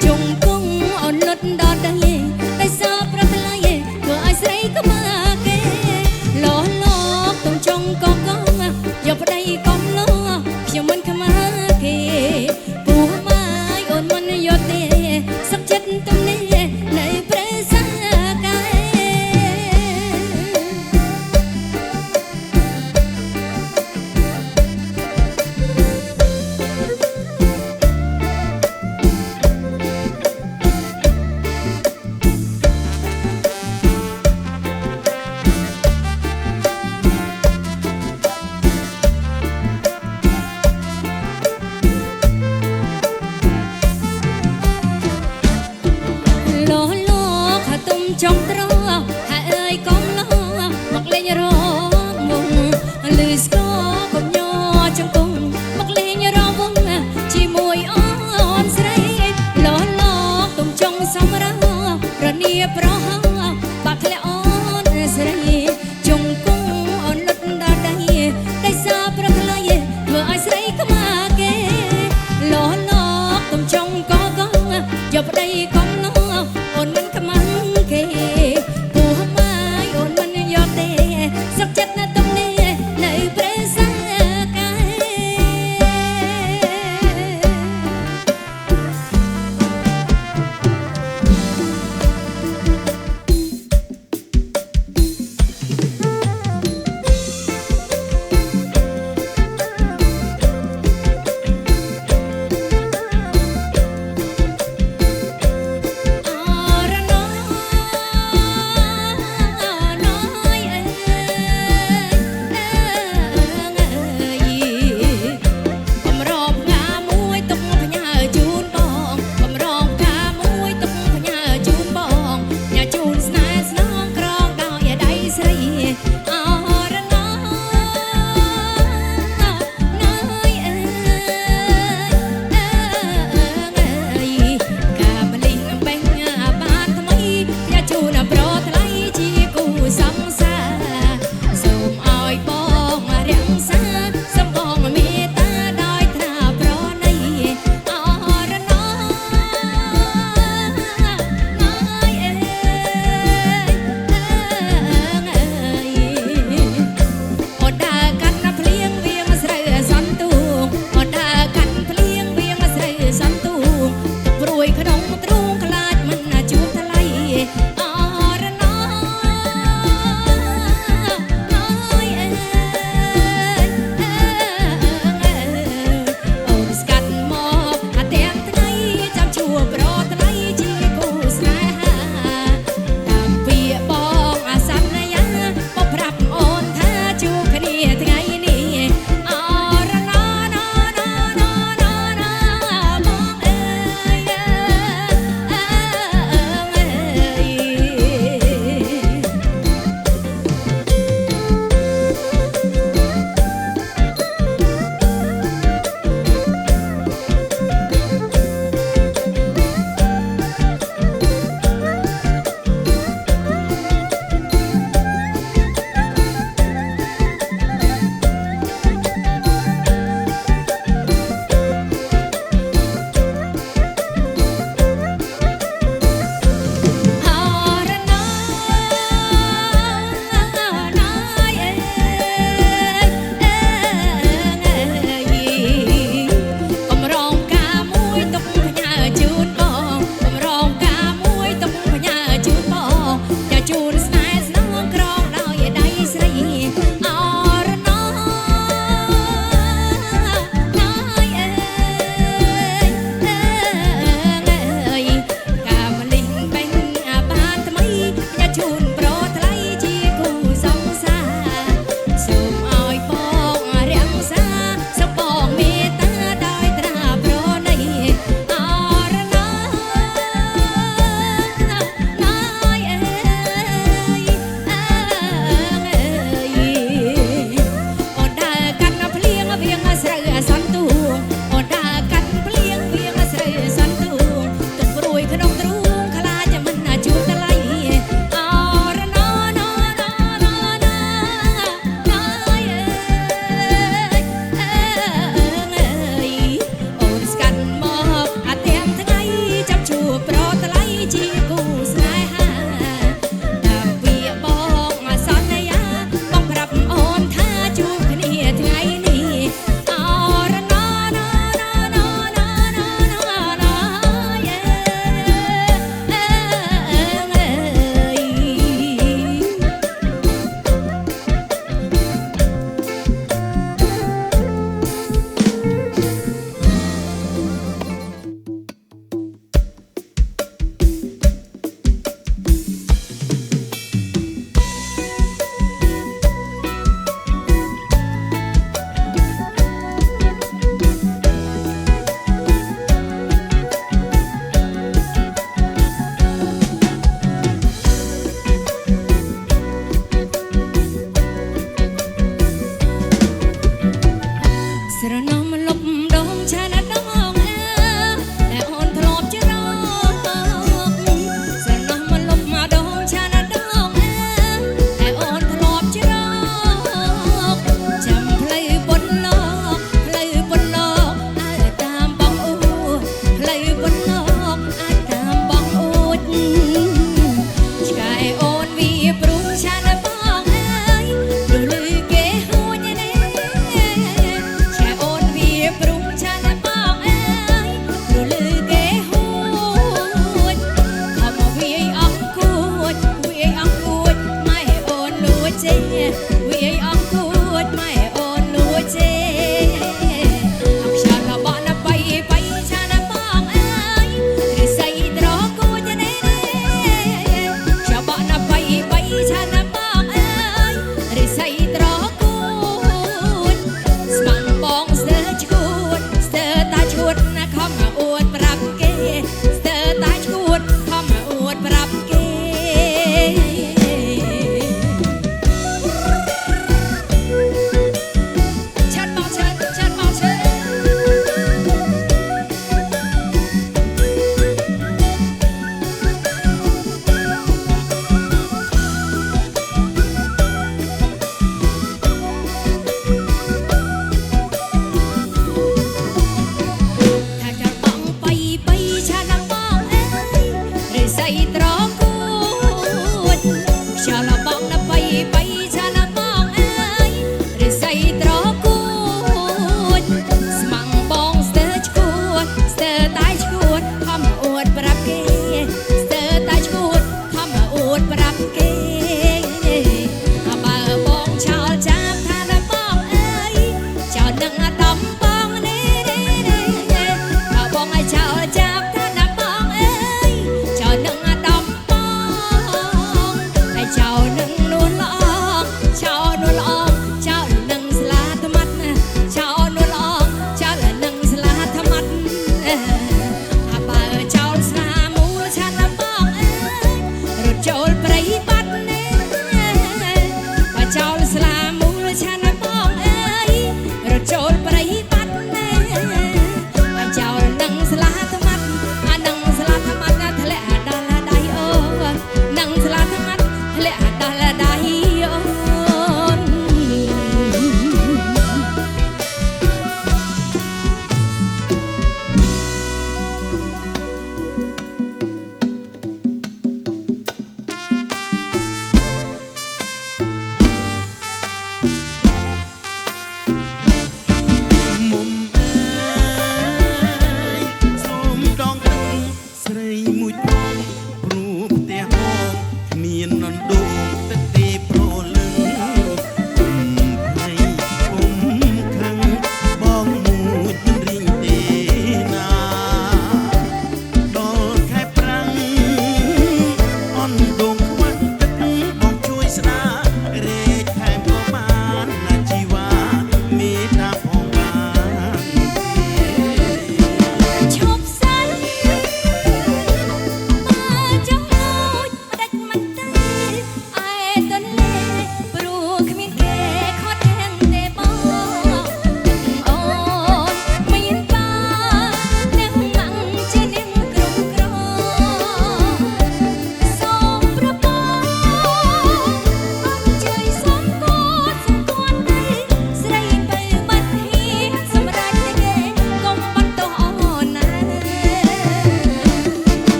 chung cung on lót đọt đây tại sao pra thay vừa ai say có mà kê lo lo tung trong con giờ vào đây con lo giờ mình không mà kê bùa mai on mình giọt tê sắp chết tâm nê này presa trong trò hạ ơi con lo mặc lên rò mùng lười gió cùng nhau trong cùng mặc lên rò vung chỉ mùi on say lo lo tung trong sông ra rồi nia pro bạc lẽ on say chung cung on lót đa đây đây sao pro thay vừa ai say có mà kê lo lo tung trong có giờ vào đây con lo on mình come on bùa mai ôn mình giọt tê sắc chất na tâm nê này presa cái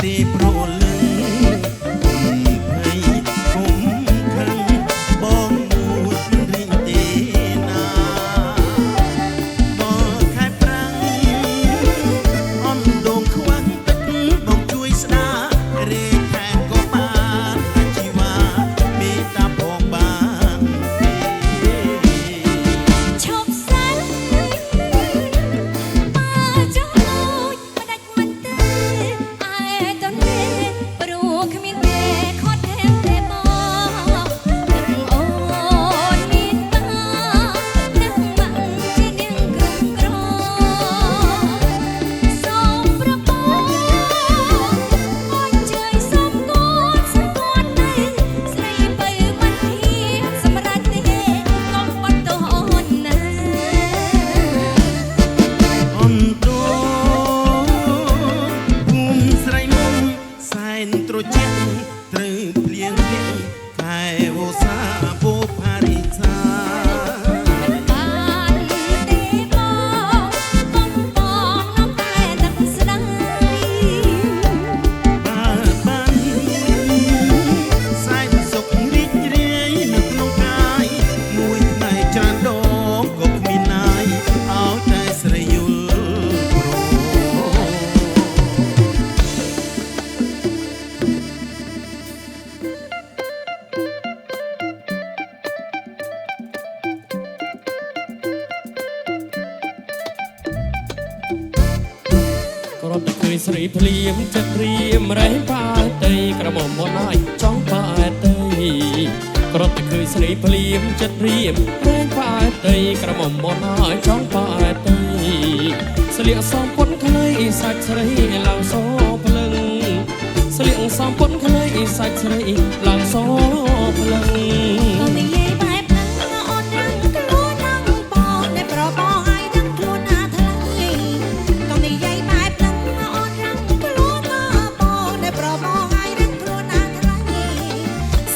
ទេប្រលឹងភ័យគុំខឹងបងមួតរីងទេណាបងខែប្រាំងអន់ដងខ្វាំងទឹកបងជួយស្ដារេខែក៏បានអាជីវ៉ាមេត្តាផងបានឈប់សិនបើចង់លួចមិនដាច់មិនទេឯតនេព្រោះគ្មានទេខត់ថែមទេបងទឹកអូនមានតានឹងមកជានាងក្រុមក្រសូមប្រពន្ធអញ្ជើញសូមកូនសំគាត់ទៅស្រីបើមិនហ៊ានសម្រាប់ទេកុំបាត់ទោសអូនណាអន់ដងភូមិស្រីមុំសែនត្រជាក់ត្រូវភ្លៀងធាក់ខែវស្សាពោផារិសា បានទេបងបងបងនាំតែទឹកស្ដាយបានសែនសុខរីករាយនៅក្នុងកាយមួយថ្ងៃច្រើនដងក៏គ្មានណាយឲ្យតែស្រីយល់ព្រមគ្រាន់តែឃើញស្រីភ្លៀមចិត្តរៀមរែងប៉ាតីក្រមុំមកណាយចង់ប៉ាតីគ្រាន់តែឃើញស្រីភ្លៀមចិត្តរៀមរែងប៉ាតីក្រមុំមកណាយចង់ប៉ាតីស្លៀកសំពត់ខ្លីសាច់ស្រីឡើងសភ្លឹងស្លៀកសំពត់ខ្លីសាច់ស្រីឡើងសភ្លឹងក៏និយាយបែបហ្នឹងអូននឹងខ្លួននឹងបងតែប្របងឲ្យដឹងខ្លួនណាថ្លៃក៏និយាយបែបហ្នឹងអូននឹងខ្លួនណាបងតែប្របងឲ្យដឹងខ្លួនណាថ្លៃ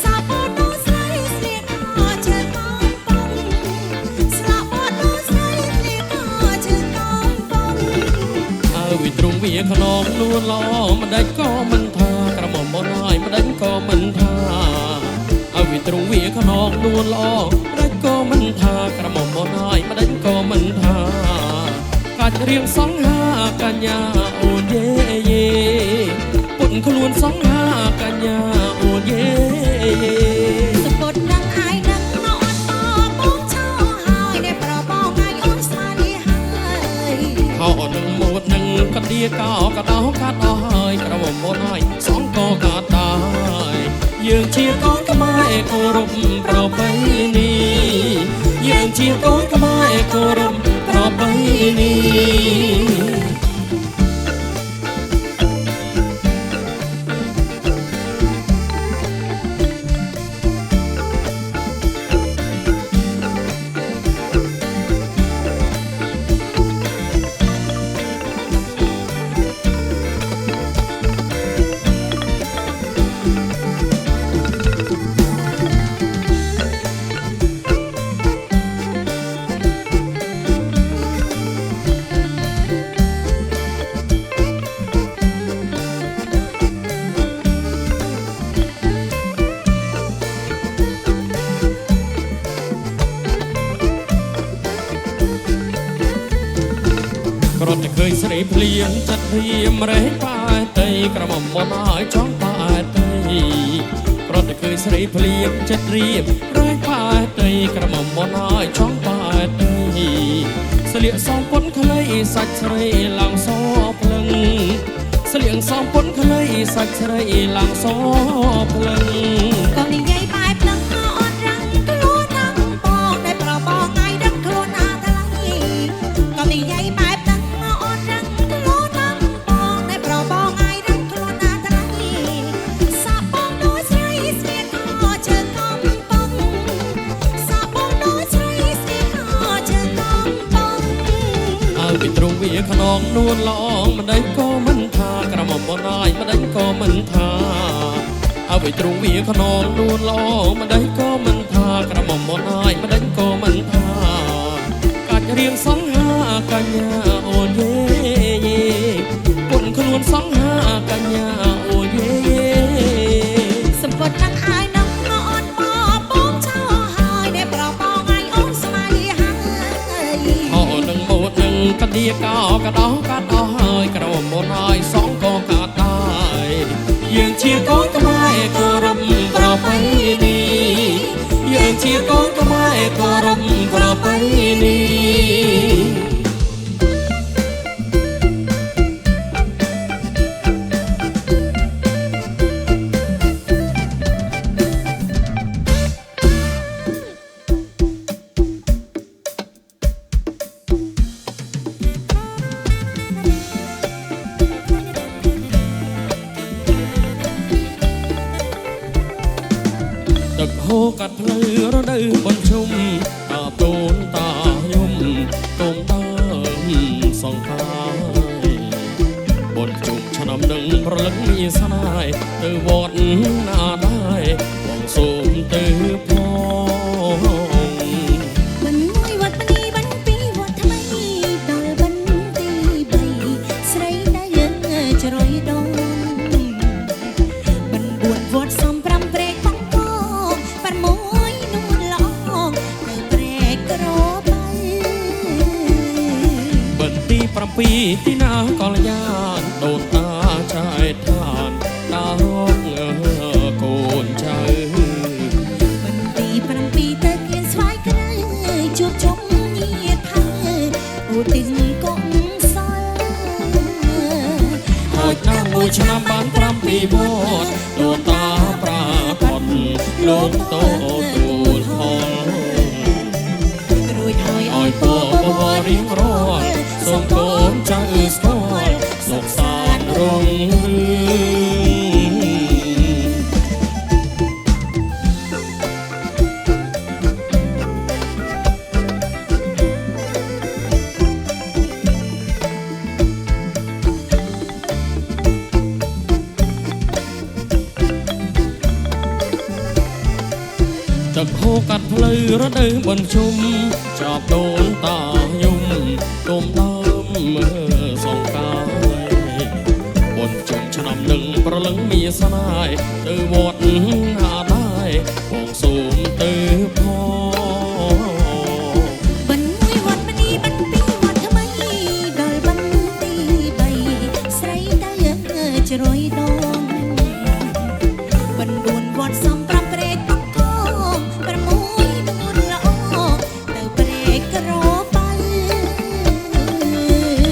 សាប់អូននោះស្រីស្លៀកអត់ជើងកំប៉ុងស្លាប់អូននោះស្រីស្លៀកអត់ជើងកំប៉ុងអើវិទ្រង់វាខ្នងនួនល្អមិនដេចក៏មិនថាក្រមុំមកណាយមិនដេចក៏មិនថាអើវិទ្រង់វាខ្នងនួនល្អមិនដេចក៏មិនថាក្រមុំមកណាយមិនដេចក៏មិនថាកាច់រៀងសង្ហាកញ្ញាអូនយេយេពុនខ្លួនសង្ហាកញ្ញាអូនយេយេសពុតនឹងអាយនឹងមកអត់តបងឆោហើយតែប្របងឲ្យអូនស្មាននេះហើយ ហោនឹងម៉ូតនឹងកដៀកោកដោកាត់អស់ហើយក្រមុំមកណាយសងក៏កាត់ដែរយើងជាកូនខ្មែរគោរពប្រពៃណីយើងជាកូនខ្មែរគោរពប្រពៃណីគ្រាន់តែឃើញស្រីភ្លៀងចិត្តរៀមរែងប៉ាតីក្រមុំមកណាយចង់ប៉ាតីគ្រាន់តែឃើញស្រីភ្លៀងចិត្តរៀមរែងប៉ាតីក្រមុំមកណាយចង់ប៉ាតីស្លៀកសំពត់ខ្លីសាច់ស្រីឡើងសភ្លឹងស្លៀកសំពត់ខ្លីសាច់ស្រីឡើងសភ្លឹងក៏និយាយបែបហ្នឹងអូនrằngខ្លួននឹងបងតែប្របងឲ្យដឹងខ្លួនណាថ្លៃក៏និយាយបែបហ្នឹងអូនrằngខ្លួននឹងបងតែប្របងឲ្យដឹងខ្លួនណាថ្លៃសាប់បងដូចស្រីស្លៀកខោជើងកំប៉ុងសាប់បងដូចស្រីស្លៀកខោជើងកំប៉ុងអើពីទ្រង់វាខ្នងនួនល្អមិនដេចក៏មិនថាក្រមុំមកណាយមិនដេចក៏មិនថាអើពីទ្រង់វាខ្នងនួនល្អមិនដេចក៏មិនថាក្រមុំមកណាយមិនដេចក៏មិនថាកាច់រៀងសង្ហាកញ្ញាអូនយេយេពុនខ្លួនសង្ហាកញ្ញា กระดอกกัดเอาเฮยกระมบนอ้อยสองก็กัดได้ยังเชียร์ก้อนก็ไม่ก็รำกระไปนี่ยังเชียร์ก้อนก็ไม่ก็รำกระไปนี่ตึกโฮกัดเพลือระดือบนชุมตาตูนตายุ่มต้มตาสองตายบนจุมฉนำหนึ่งประลึกมีสนายตือวอดหน้าได้วงสูมตือพอง มันมวยวัดปนีบันปีวัดทำไมดอลบันตีใบใส่ได้เงินจะรอยดอนบันบวชวอดสมพรำเปรกปังกอกปันมวยนูนลองเมื่อเปรกกระโรไป เบิ่นตีปรำปีที่นากอลยานโดนตาชายทานตาร้องโกนใจ บันตีปรำปีเตอเกียนสวายกระไรจูบจมเงียบพังโอติงกงซอย โอดน้ำมูชน้ำบานปรำปีบดโดนตาปรากฏโลกโตตูดพอง รวยถอย อ้อยโปบวริงรอดส่งโกนใจสกอลสกสารรงจักโฮกัดเพลือระดือบนชุมจอบโดนตายุ่มต้มน้ำมือสองกายบนจุมฉนำหนึ่งประลึงมีสนายตือวดหาได้วงสูมตือพอ บันมวยวัดมณีบันปีวัดทำไมดอลบันตีใบใส่ได้เงินจะรอยดอนบันบวนวอดสมพรำเปรกปังกอกปันมวยนูนลองเมื่อเปรกกระโรไป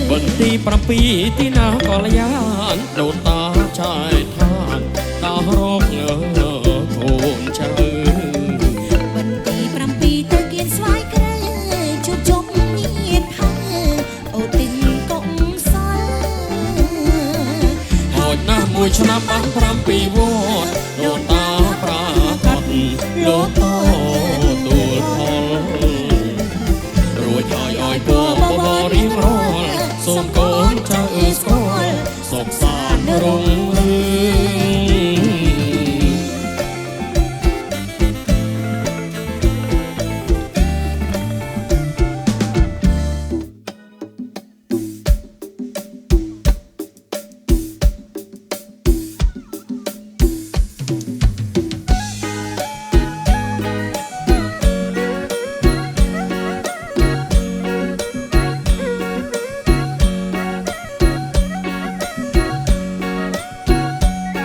บนตีปรำปีที่นากอลยานโดนตาชายทานตาร้องโกนใจ บันตีปรำปีเตอเกียนสวายกระไรจูบจมเงียบพังโอติงกงซอย โอดน้ำมูชนะปังพรำปีวอดโดนตาปรากฏโลกโตตูดพองรวยถอยอ้อยโปบริงรอลส่งโกนใจสกอลสกสารรงลือ บ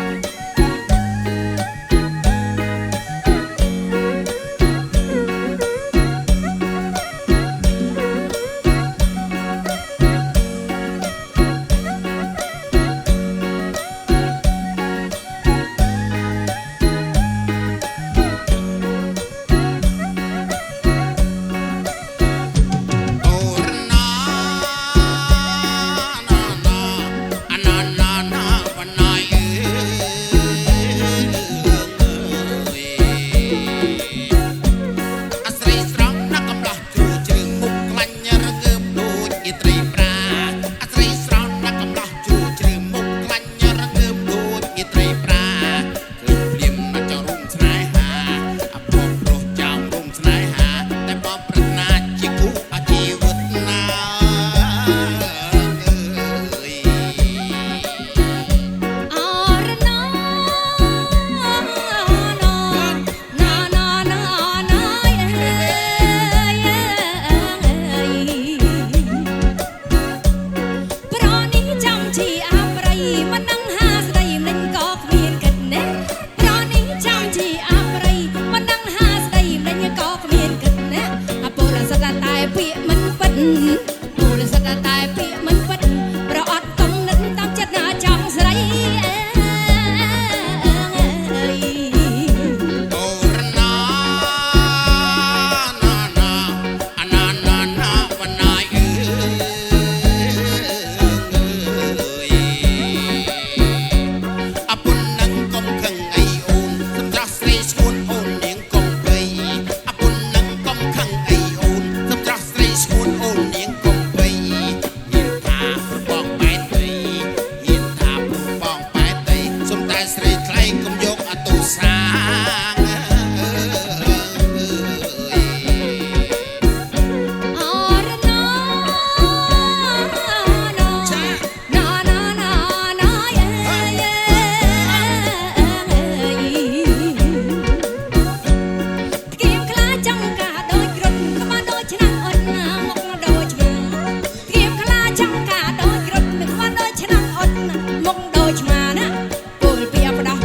ស្រីថ្លៃកុំយកអតុសាង អរណាណាណាណាណាអើយគៀមខ្លាចង់កាដូចគ្រុនក្បាលដូចឆ្នាំអត់ណាមកដូចឆ្មាគៀមខ្លាចង់កាដូចគ្រុនក្បាលដូចឆ្នាំអត់ណាមកដូចឆ្មាណាពលពីបដោះ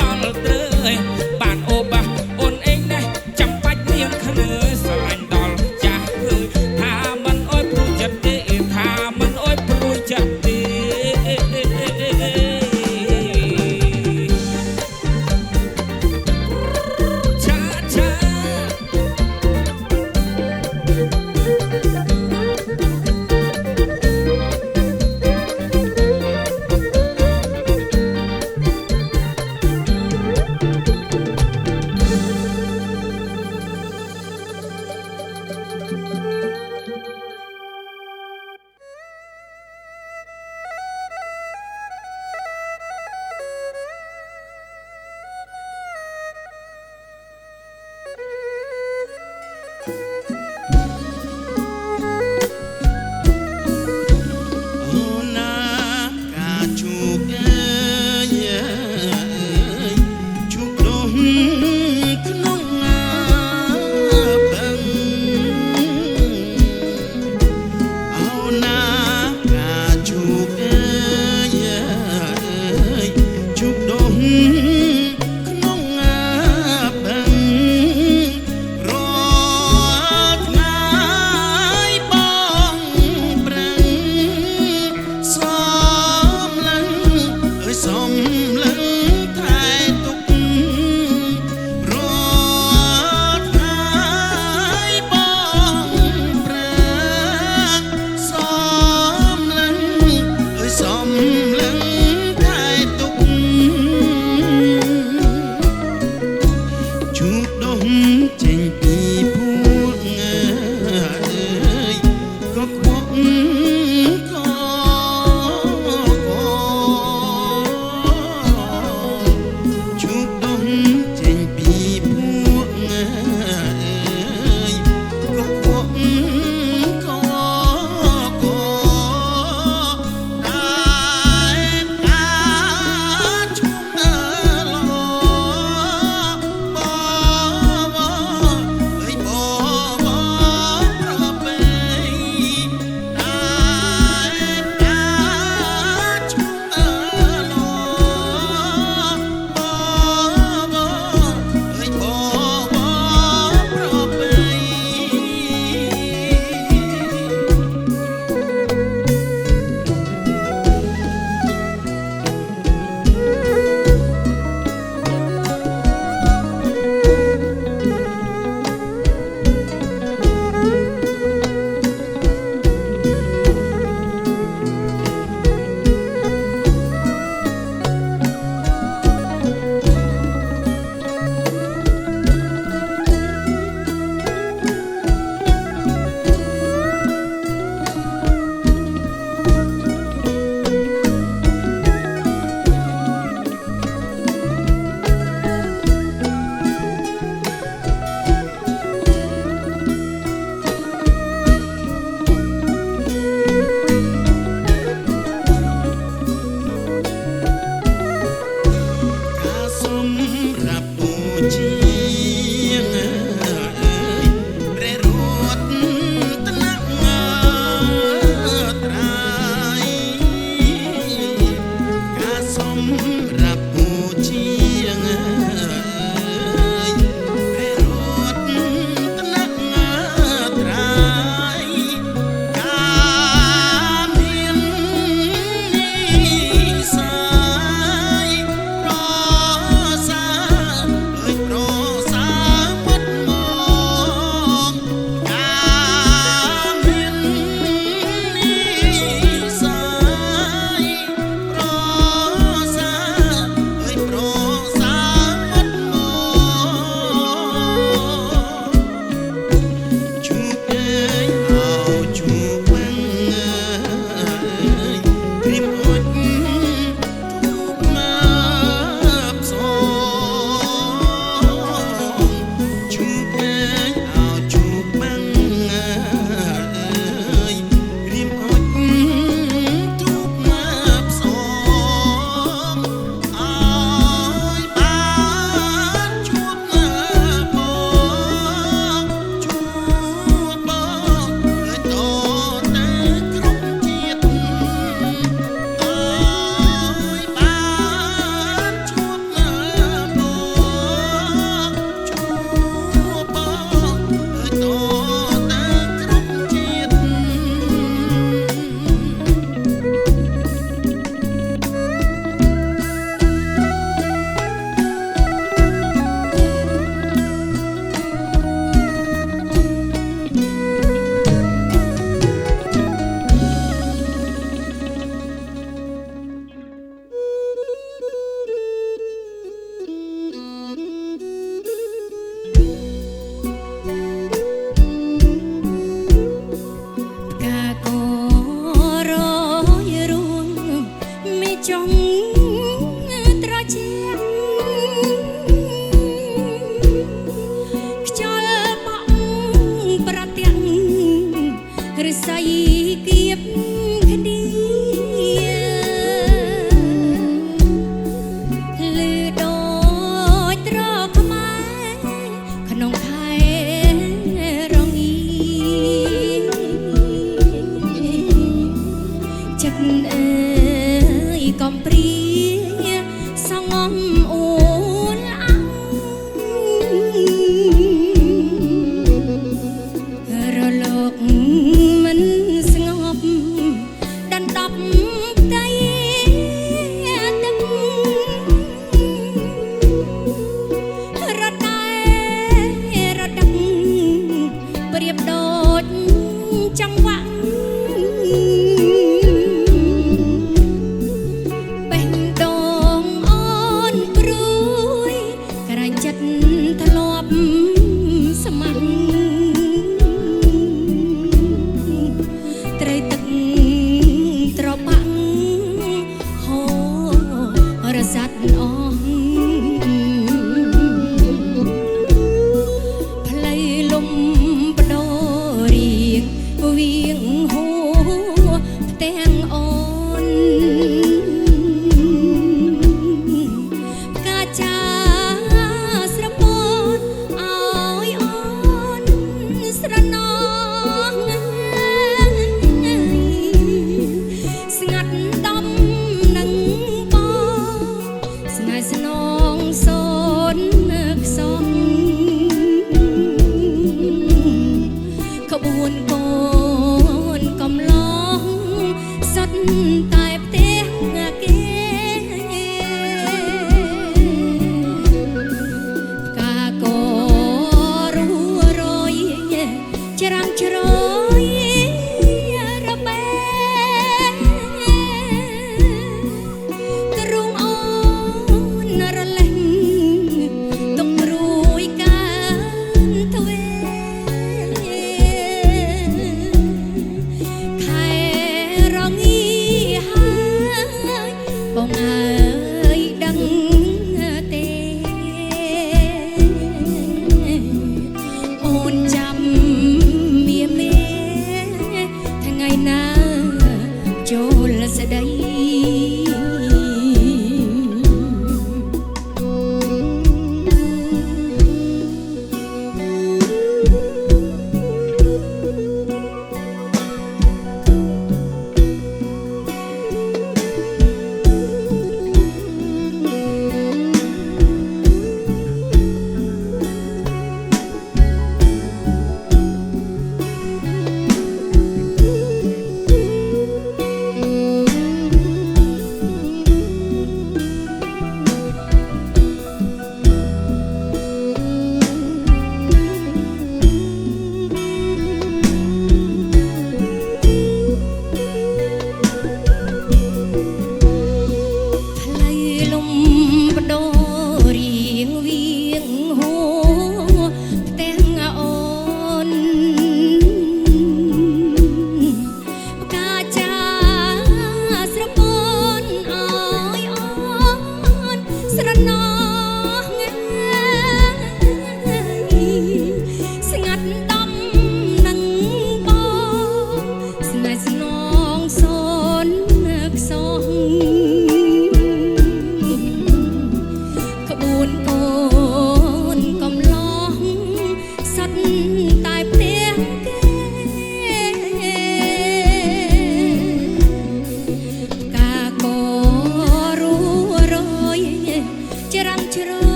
ដល់ត្រូវបានអូបអូនអេងណែចាំបាច់មានខ្នើស្រឡាញ់ដល់ចាស់អើយថាមិនអើយព្រួយចិត្តទេថាមិនអើយព្រួយចិត្តទេឆាឆា អ ងសូនខ្សងក្បួនកូនកំឡងសុទ្ធតែផ្ទះគេផ្កាក៏រួរយច្រាំជ្រោយរបែទ្រូងអូនរលេងទុករួយកានទ្វេខែរងាហើយបងអើយដឹងទេអូនចាំមានមេថ្ងៃណាចូលស្ដី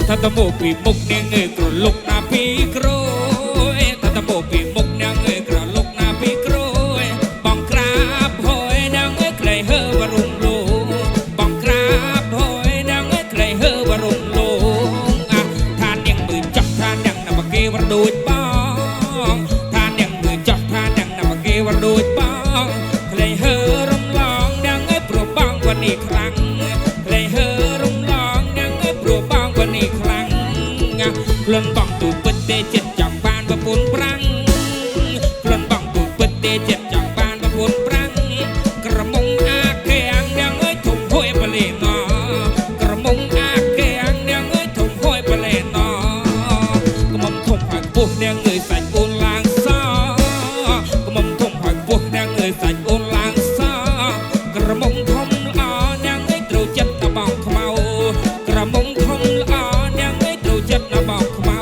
ถ้าตะโมปีมุกเนี่ยเงยกระลุกนาพีโกรยถ้าตะโมปีมุกเนี่ยเงยกระลุกนาพีโกรยบองกราบหอยนางเงยไกลเฮอวรุงโลบองกราบหอยนางเงยไกลเฮอวรุงโลทานยังมือจับทานยังนำมาเกวดูดบ้องทานยังมือจับทานยังนำมาเกวดูดบ้องไกลเฮอรำลองนางเงยปลุกบ้องวันนี้ครั้งไกลเฮอรำลองนางเงยปลุกบ้องวันนี้ครั้งกลนบ้องตูปิดเตจิตจังบานประปุนปรังกลนบ้องตูปิดเตจิตจังบานประปุนปรังกระมงอาเกียงนางเงยถุงห้อยปะเลงอกระมงอาเกียงนางเงยถุงห้อยปะเลงอกระมงถุงหักปุ๊บนางเงยใส่ปูนลางซ้อกระมงถุงหักปุ๊บนางเงยใส่ปูนลางซ้อกระมงทมละนางเงยตรูจัดตะบองขมากระมงทมละนางเงยตรูจัดตะบองขมา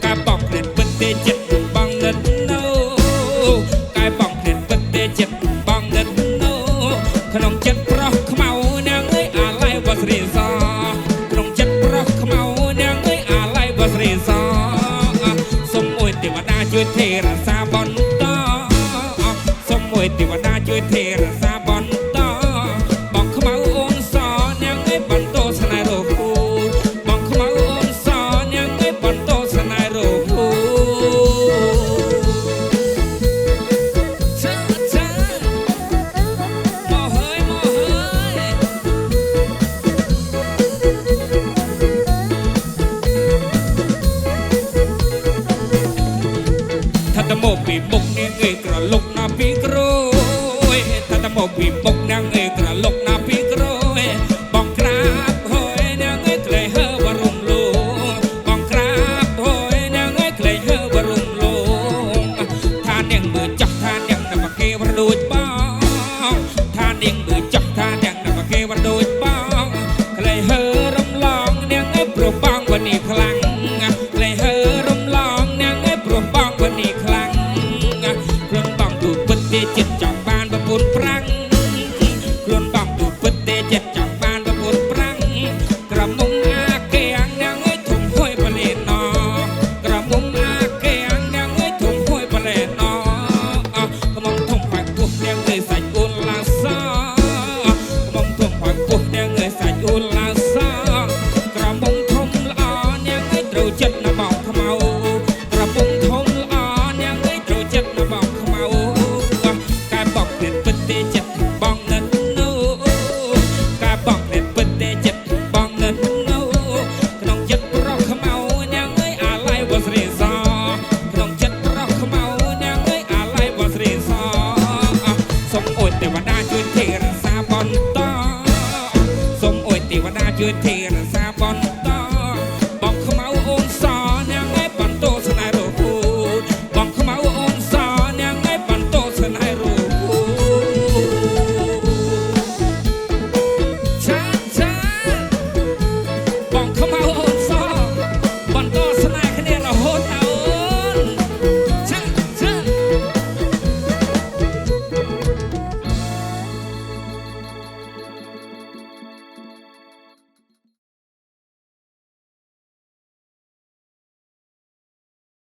กาบองเปลี่ยนเป็นเตจิตบองเงินโนกาบองเปลี่ยนเป็นเตจิตบองเงินโนขนมจัดเพราะขมานางเงยอะไรวะสรีซาขนมจัดเพราะขมานางเงยอะไรวะ ជួយទេរសាបនតសុំមួយទេវតាជួយទេរសាបនតបងខ្មៅអូនសនាងឯបន្តស្នេហ៍រគូបងខ្មៅអូនសនាងឯបន្តស្នេហ៍រគូមកពីមុខនាងឯក្រឡុកណាពីក្រួយថាតមកពីមុខនាងឯក្រឡុកណាពីក្រួយបងក្រាបហើយនាងឯក្លែងហើបរំលងបងក្រាបហើយនាងឯក្លែងហើបរំលងថានាងមើលចាស់ថានាងមកគេវរដូចបងថានាងមើលចាស់ថានាងមកគេវរដូចបងក្លែងហើរំលងនាងឯព្រោះបងវនីខ្លាំងក្លែងហើរំលងនាងឯព្រោះបងវនីខ្លាំងចិត្តចង់បានប្រពន្ធប្រាំងខ្លួនបងទូពិតទេចិត្តចង់បានប្រពន្ធប្រាំងក្រមុំអាកែងនាងអើយធំហួយបលែណក្រមុំអាកែងនាងអើយធំហួយបលែណកំងធំផាក់ពោះនាងអើយសាច់អូនឡាសកំងធំផាក់ពោះនាងអើយសាច់អូនឡាសក្រមុំធំល្អនាងអើយត្រូវចិត្តណាបងខ្មៅ